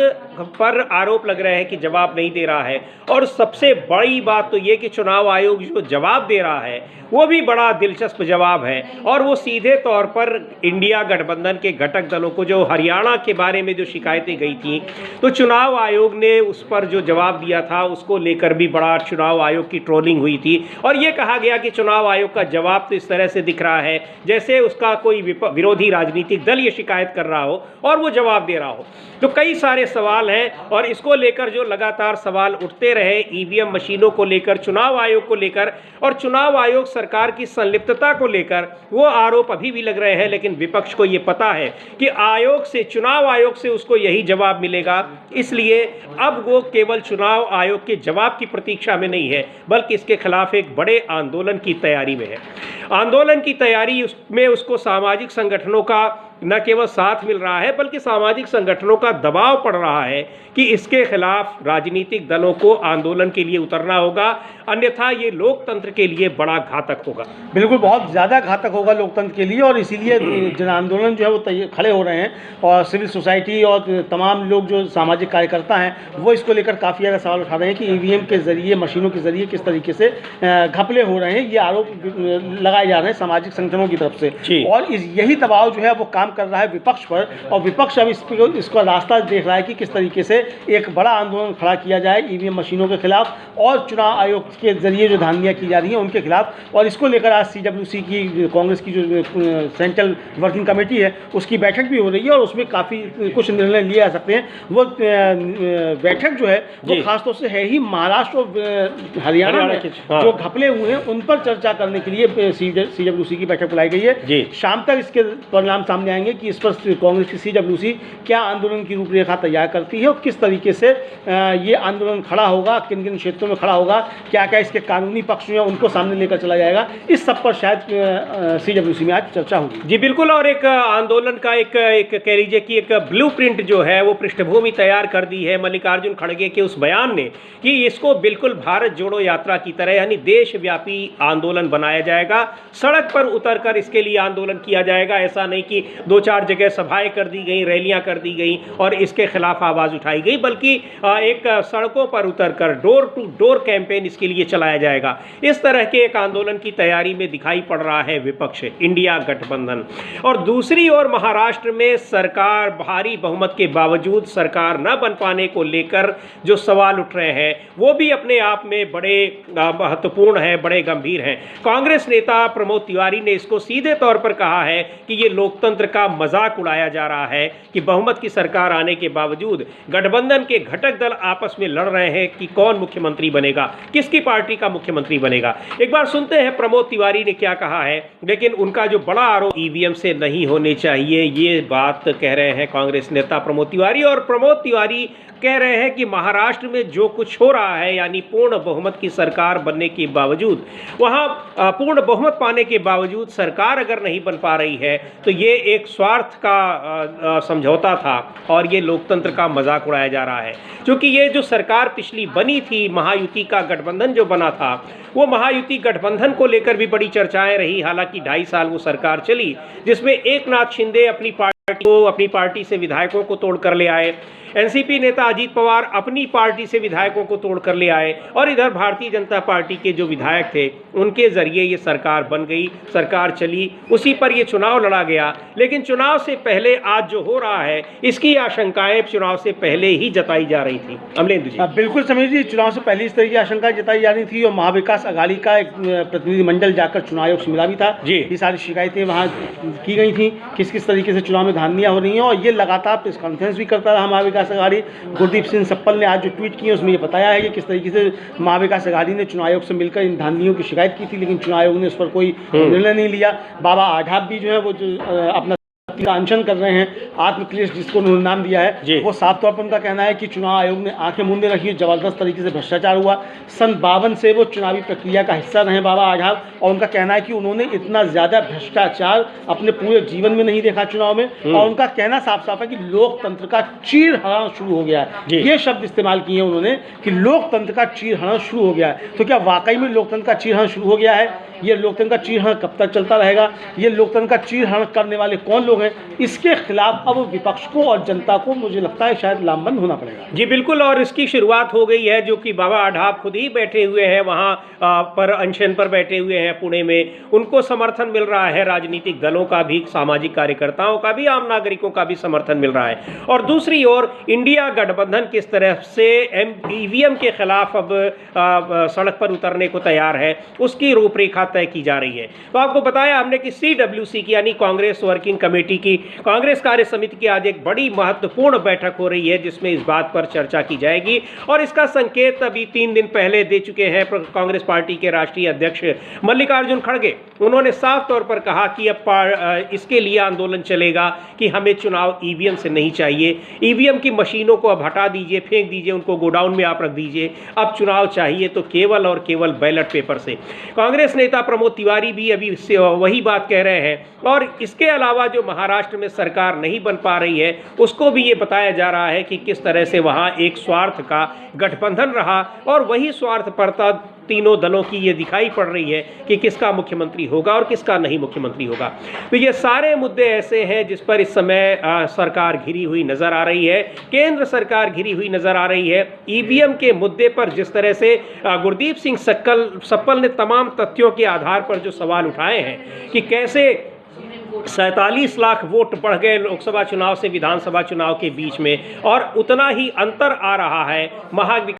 पर आरोप लग रहे हैं कि जवाब नहीं दे रहा है, और सबसे बड़ी बात तो ये कि चुनाव आयोग जो जवाब दे रहा है वो भी बड़ा दिलचस्प जवाब है, और वो सीधे तौर पर इंडिया गठबंधन के घटक दलों को, जो हरियाणा के बारे में जो शिकायतें गई थी, तो चुनाव आयोग ने उस पर जो जवाब दिया था उसको लेकर भी बड़ा चुनाव आयोग की ट्रोलिंग हुई थी। और ये कहा गया कि चुनाव आयोग का जवाब तो इस तरह से दिख रहा है जैसे उसका कोई विरोधी राजनीतिक दल ये शिकायत कर रहा हो और वो जवाब दे रहा हो। तो कई सारे सवाल हैं और इसको लेकर जो लगातार सवाल उठते रहे ईवीएम मशीनों को लेकर, चुनाव आयोग को लेकर और चुनाव आयोग सरकार की संलिप्तता को लेकर, वो आरोप अभी भी लग रहे हैं। लेकिन विपक्ष को ये पता है कि आयोग से, चुनाव आयोग से उसको यही जवाब मिलेगा, इसलिए अब वो केवल चुनाव आयोग के जवाब की प्रतीक्षा में नहीं है बल्कि इसके खिलाफ एक बड़े आंदोलन की तैयारी में है। आंदोलन की तैयारी में उसको सामाजिक संगठनों का न केवल साथ मिल रहा है बल्कि सामाजिक संगठनों का दबाव पड़ रहा है कि इसके खिलाफ राजनीतिक दलों को आंदोलन के लिए उतरना होगा, अन्यथा ये लोकतंत्र के लिए बड़ा घातक होगा। बिल्कुल, बहुत ज़्यादा घातक होगा लोकतंत्र के लिए, और इसीलिए जन आंदोलन जो है वो खड़े हो रहे हैं और सिविल सोसाइटी और तमाम लोग जो सामाजिक कार्यकर्ता हैं वो इसको लेकर काफ़ी ज़्यादा सवाल उठा रहे हैं कि ईवीएम के ज़रिए, मशीनों के ज़रिए किस तरीके से घपले हो रहे हैं। ये आरोप लगाए जा रहे हैं सामाजिक संगठनों की तरफ से, और यही दबाव जो है वो काम कर रहा है विपक्ष पर, और विपक्ष अब इसका रास्ता देख रहा है कि किस तरीके से एक बड़ा आंदोलन खड़ा किया जाए ईवीएम मशीनों के खिलाफ और चुनाव आयोग के जरिए जो धांधलियाँ की जा रही हैं उनके खिलाफ। और इसको लेकर आज CWC की, कांग्रेस की जो सेंट्रल वर्किंग कमेटी है, उसकी बैठक भी हो रही है और उसमें काफ़ी कुछ निर्णय लिए जा सकते हैं। वो बैठक जो है वो खासतौर से है ही महाराष्ट्र और हरियाणा में जो घपले हुए हैं उन पर चर्चा करने के लिए CWC की बैठक बुलाई गई है। शाम तक इसके परिणाम सामने आएंगे कि इस पर कांग्रेस की CWC क्या आंदोलन की रूपरेखा तैयार करती है और किस तरीके से ये आंदोलन खड़ा होगा, किन किन क्षेत्रों में खड़ा होगा, क्या क्या इसके कानूनी पक्ष हैं उनको सामने लेकर चला जाएगा। इस सब पर शायद CWC में आज चर्चा होगी। जी बिल्कुल। और एक आंदोलन का एक कह लीजिए कि एक ब्लूप्रिंट जो है वो पृष्ठभूमि तैयार कर दी है मल्लिकार्जुन खड़गे के उस बयान ने कि इसको बिल्कुल भारत जोड़ो यात्रा की तरह यानी देशव्यापी आंदोलन बनाया जाएगा। सड़क पर उतरकर इसके लिए आंदोलन किया जाएगा। ऐसा नहीं कि 2-4 जगह सभाएं कर दी गई, रैलियां कर दी गई और इसके खिलाफ आवाज़ उठाई गई, बल्कि एक सड़कों पर उतरकर डोर टू डोर कैंपेन इसके लिए चलाया जाएगा। इस तरह के एक आंदोलन की तैयारी में दिखाई पड़ रहा है विपक्ष, इंडिया गठबंधन। और दूसरी ओर महाराष्ट्र में सरकार भारी बहुमत के बावजूद सरकार न बन पाने को लेकर जो सवाल उठ रहे हैं वो भी अपने आप में बड़े महत्वपूर्ण हैं, बड़े गंभीर हैं। कांग्रेस नेता प्रमोद तिवारी ने इसको सीधे तौर पर कहा है कि ये लोकतंत्र का मजाक उड़ाया जा रहा है कि बहुमत की सरकार आने के बावजूद गठबंधन के घटक दल आपस में लड़ रहे हैं कि कौन मुख्यमंत्री बनेगा, किसकी पार्टी का मुख्यमंत्री बनेगा। एक बार सुनते हैं प्रमोद तिवारी ने क्या कहा है। लेकिन उनका जो बड़ा आरोप ईवीएम से नहीं होने चाहिए, ये बात कह रहे हैं कांग्रेस नेता प्रमोद तिवारी। और प्रमोद तिवारी कह रहे हैं कि महाराष्ट्र में जो कुछ हो रहा है यानी पूर्ण बहुमत की सरकार बनने के बावजूद, वहाँ पूर्ण बहुमत पाने के बावजूद सरकार अगर नहीं बन पा रही है तो ये एक स्वार्थ का समझौता था और ये लोकतंत्र का मजाक उड़ाया जा रहा है। क्योंकि ये जो सरकार पिछली बनी थी, महायुति का गठबंधन जो बना था, वो महायुति गठबंधन को लेकर भी बड़ी चर्चाएं रही। हालांकि 2.5 साल वो सरकार चली जिसमें एकनाथ शिंदे अपनी पार्टी से विधायकों को तोड़ कर ले आए, एनसीपी नेता अजीत पवार अपनी पार्टी से विधायकों को तोड़ कर ले आए और इधर भारतीय जनता पार्टी के जो विधायक थे उनके जरिए ये सरकार बन गई, सरकार चली, उसी पर ये चुनाव लड़ा गया। लेकिन चुनाव से पहले आज जो हो रहा है इसकी आशंकाएं चुनाव से पहले ही जताई जा रही थी। अमलेंदु जी। बिल्कुल समीर जी, चुनाव से पहले इस तरह की आशंकाएं जताई जा रही थी और महाविकास अघाड़ी का एक प्रतिनिधिमंडल जाकर चुनाव आयोग से मिला भी था। ये सारी शिकायतें वहाँ की गई थी किस किस तरीके से चुनाव में धांधलियाँ हो रही हैं और ये लगातार प्रेस कॉन्फ्रेंस भी करता रहा महाविकास अघाड़ी। गुरदीप सिंह सप्पल ने आज जो ट्वीट किए उसमें ये बताया है कि किस तरीके से महाविकास अघाड़ी ने चुनाव आयोग से मिलकर इन धांधलियों की शिकायत की थी, लेकिन चुनाव आयोग ने उस पर कोई निर्णय नहीं लिया। बाबा आढाव भी जो है वो जो अपना अनशन कर रहे हैं, आत्मक्लेश जिसको उन्होंने नाम दिया है, वो साफ तौर पर उनका कहना है कि चुनाव आयोग ने आंखें मूंदे रखी, जबरदस्त तरीके से भ्रष्टाचार हुआ। सन 52 से वो चुनावी प्रक्रिया का हिस्सा रहे बाबा आढाव और उनका कहना है कि उन्होंने इतना ज़्यादा भ्रष्टाचार अपने पूरे जीवन में नहीं देखा चुनाव में। और उनका कहना साफ साफ है कि लोकतंत्र का चीरहरण शुरू हो गया है। ये शब्द इस्तेमाल किए उन्होंने कि लोकतंत्र का चीरहरण शुरू हो गया है। तो क्या वाकई में लोकतंत्र का चीरहरण शुरू हो गया है? ये लोकतंत्र का चीरहरण कब तक चलता रहेगा? ये लोकतंत्र का चीरहरण करने वाले कौन लोग हैं? इसके खिलाफ अब विपक्ष को और जनता को मुझे लगता है शायद लामबंद होना पड़ेगा। जी बिल्कुल। और इसकी शुरुआत हो गई है, जो कि बाबा आढाव खुद ही बैठे हुए हैं वहाँ पर अनशन पर बैठे हुए हैं पुणे में। उनको समर्थन मिल रहा है, राजनीतिक दलों का भी, सामाजिक कार्यकर्ताओं का भी, आम नागरिकों का भी समर्थन मिल रहा है। और दूसरी ओर इंडिया गठबंधन किस तरह से ईवीएम के खिलाफ अब सड़क पर उतरने को तैयार है, उसकी रूपरेखा तय की जा रही है। तो आपको बताया हमने कि CWC की यानी कांग्रेस वर्किंग कमेटी की, कांग्रेस कार्य समिति की आज एक बड़ी महत्वपूर्ण बैठक हो रही है जिसमें इस बात पर चर्चा की जाएगी। और इसका संकेत अभी 3 दिन पहले दे चुके हैं कांग्रेस पार्टी के राष्ट्रीय अध्यक्ष मल्लिकार्जुन खड़गे। उन्होंने साफ तौर पर कहा कि अब इसके लिए आंदोलन चलेगा कि हमें चुनाव ईवीएम से नहीं चाहिए, ईवीएम की मशीनों को अब हटा दीजिए, फेंक दीजिए, उनको गोडाउन में आप रख दीजिए, अब चुनाव चाहिए तो केवल और केवल बैलेट पेपर से। कांग्रेस नेता प्रमोद तिवारी भी अभी वही बात कह रहे हैं। और इसके अलावा जो महाराष्ट्र में सरकार नहीं बन पा रही है उसको भी ये बताया जा रहा है कि किस तरह से वहाँ एक स्वार्थ का गठबंधन रहा और वही स्वार्थपरता तीनों दलों की ये दिखाई पड़ रही है कि किसका मुख्यमंत्री होगा और किसका नहीं मुख्यमंत्री होगा। तो ये सारे मुद्दे ऐसे हैं जिस पर इस समय सरकार घिरी हुई नजर आ रही है, केंद्र सरकार घिरी हुई नजर आ रही है। ईवीएम के मुद्दे पर जिस तरह से गुरदीप सिंह सप्पल ने तमाम तथ्यों के आधार पर जो सवाल उठाए हैं कि कैसे 47 लाख वोट बढ़ गए लोकसभा चुनाव से विधानसभा चुनाव के बीच में, और उतना ही अंतर आ रहा है महाविकास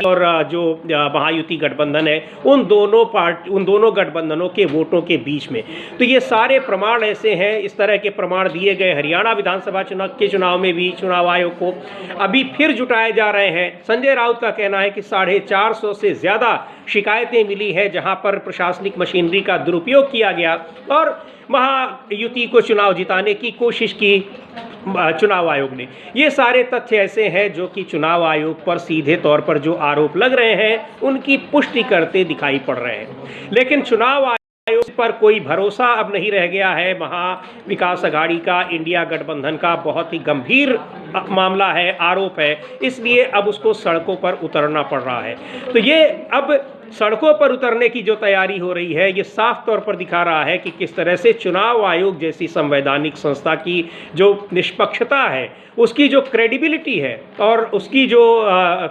और जो महायुति गठबंधन है उन दोनों गठबंधनों के वोटों के बीच में। तो ये सारे प्रमाण ऐसे हैं, इस तरह के प्रमाण दिए गए हरियाणा विधानसभा चुनाव में भी चुनाव आयोग को अभी फिर जुटाए जा रहे हैं। संजय राउत का कहना है कि 450 से ज़्यादा शिकायतें मिली है जहां पर प्रशासनिक मशीनरी का दुरुपयोग किया गया और महायुति को चुनाव जिताने की कोशिश की चुनाव आयोग ने। ये सारे तथ्य ऐसे हैं जो कि चुनाव आयोग पर सीधे तौर पर जो आरोप लग रहे हैं उनकी पुष्टि करते दिखाई पड़ रहे हैं। लेकिन चुनाव आयोग पर कोई भरोसा अब नहीं रह गया है। महाविकास अघाड़ी का, इंडिया गठबंधन का बहुत ही गंभीर मामला है, आरोप है, इसलिए अब उसको सड़कों पर उतरना पड़ रहा है। तो ये अब सड़कों पर उतरने की जो तैयारी हो रही है ये साफ तौर पर दिखा रहा है कि किस तरह से चुनाव आयोग जैसी संवैधानिक संस्था की जो निष्पक्षता है, उसकी जो क्रेडिबिलिटी है और उसकी जो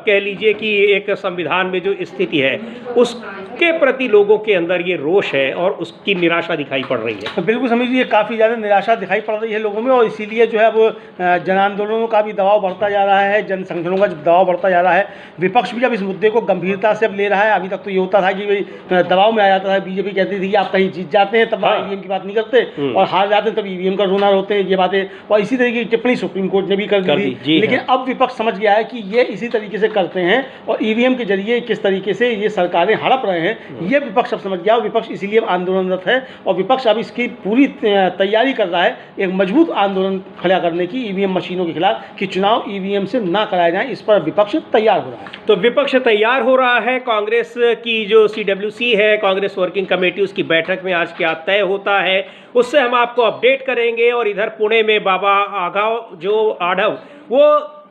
कह लीजिए कि एक संविधान में जो स्थिति है उसके प्रति लोगों के अंदर ये रोष है और उसकी निराशा दिखाई पड़ रही है। तो बिल्कुल समझिए, काफ़ी ज़्यादा निराशा दिखाई पड़ रही है लोगों में, और इसीलिए जो है अब जन आंदोलनों का भी दबाव बढ़ता जा रहा है, जन संगठनों का दबाव बढ़ता जा रहा है। विपक्ष भी अब इस मुद्दे को गंभीरता से अब ले रहा है। अभी तक तो ये होता था कि भाई दबाव में आ जाता था, बीजेपी कहती थी कि आप कहीं जीत जाते हैं तब ईवीएम की बात नहीं करते, और हार जाते हैं तब ईवीएम का रोना रोते हैं, ये बातें। और इसी तरीके की टिप्पणी सुप्रीम कोर्ट ने भी कर दी थी। लेकिन अब विपक्ष समझ गया है कि ये इसी तरीके से करते हैं और ईवीएम के जरिए किस तरीके से ये सरकारें हड़प रहे हैं, ये विपक्ष अब समझ गया। विपक्ष इसीलिए आंदोलनरत है और विपक्ष अब इसकी पूरी तैयारी कर रहा है एक मजबूत आंदोलन खड़ा करने की ईवीएम मशीनों के खिलाफ, कि चुनाव ईवीएम से ना कराए जाएं। इस पर विपक्ष तैयार हो रहा है। तो विपक्ष तैयार हो रहा है। कांग्रेस की जो CWC है, कांग्रेस वर्किंग कमेटी, उसकी बैठक में आज क्या तय होता है उससे हम आपको अपडेट करेंगे। और इधर पुणे में बाबा आढव वो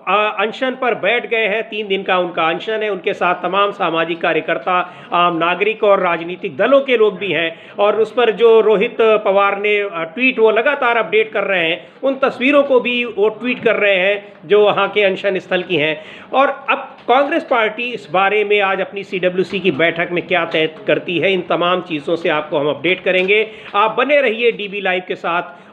अनशन पर बैठ गए हैं। 3 दिन का उनका अनशन है। उनके साथ तमाम सामाजिक कार्यकर्ता, आम नागरिक और राजनीतिक दलों के लोग भी हैं। और उस पर जो रोहित पवार ने ट्वीट वो लगातार अपडेट कर रहे हैं, उन तस्वीरों को भी वो ट्वीट कर रहे हैं जो वहाँ के अनशन स्थल की हैं। और अब कांग्रेस पार्टी इस बारे में आज अपनी CWC की बैठक में क्या तय करती है, इन तमाम चीज़ों से आपको हम अपडेट करेंगे। आप बने रहिए DB लाइव के साथ